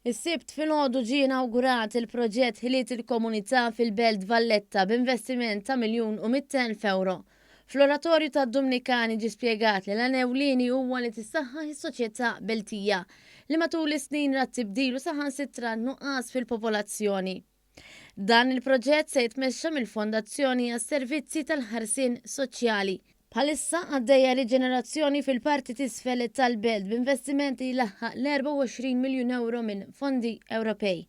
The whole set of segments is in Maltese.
Is-sibt filgħodu ġie inawgurat il-proġett Ħiliet il-Komunità fil-Belt Valletta b'investiment ta' €1,100,000. Fl-oratorju tad-Dominikani ġie spjegat li l-ewlieni huwa li tissaħħaħ is-soċjetà Beltija li matul is-snin rat tibdil u saħansitra nuqqas fil-popolazzjoni. Dan il-proġett se jitmexxa mill-Fondazzjoni għas-Servizzi tal-Ħarsien Soċjali. Bħalissa għaddejja riġenerazzjoni fil-parti t'isfel tal-belt b'investimenti laħħaq l-24 miljun euro minn fondi Ewropej.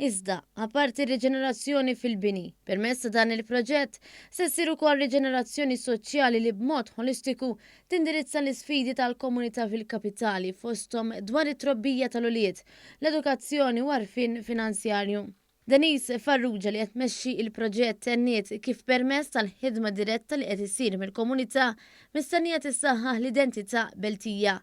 Iżda, apparti riġenerazzjoni fil-bini, permezz dan il-proġett se ssir ukoll riġenerazzjoni soċjali li b'mod holistiku tindirizza l-isfidi tal-komunità fil-kapitali fosthom dwar it-trobbija tal-ulied, l-edukazzjoni u għarfien finanzjarju. Denise Farrugia li qed tmexxi il-proġett tenniet kif permezz tal-ħidma diretta li qed issir mill-komunità mistennija tissaħħaħ l-identità Beltija.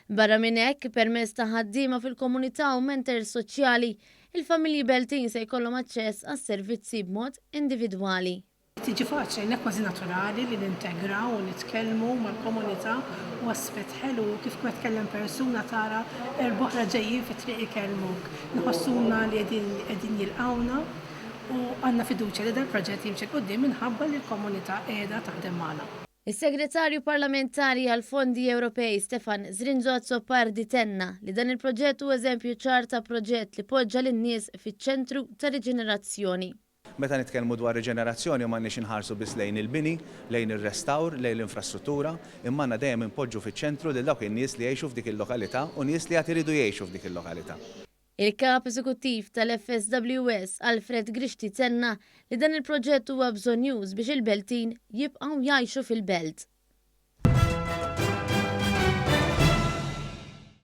Barra minn hekk permezz ta' ħaddiema fil-komunità u mentors soċjali, il-familji Beltin se jkollhom aċċess għas-servizzi b'mod individwali. Tiġi faċli, kważi naturali li nintegraw u nitkellmu mal-komunità u aspett ħelu kif kwa tkellem persuna tara erboħra ġejjin fit-triq ikellmuk. Nħossuna li qegħdin jilqawna u għandna fiduċja li dan proġett jimxi quddiem minħabba li l-komunità qiegħda taħdem magħna. Is-Segretarju Parlamentari għal Fondi Ewropej Stefan Zrinjzo-Azzopardi tenna li dan il-proġett huwa eżempju ċar ta' proġett li poġġa lin-nies fiċ-ċentru ta' riġenerazzjoni. Meta nitkellmu dwar riġenerazzjoni m'għandniex inħarsu biss lejn il-bini, lejn ir-restawr, lejn l-infrastruttura, imma għandna dejjem inpoġġu fiċ-ċentru lil dawk in-nies li jgħixu f'dik il-lokalità u nies li qed iridu jgħixu f'dik il-lokalità. Il-kap eżekuttiv tal-FSWS Alfred Grixti tenna li dan il-proġett huwa bżonjuż biex il-Beltin jibqgħu jgħixu fil-belt.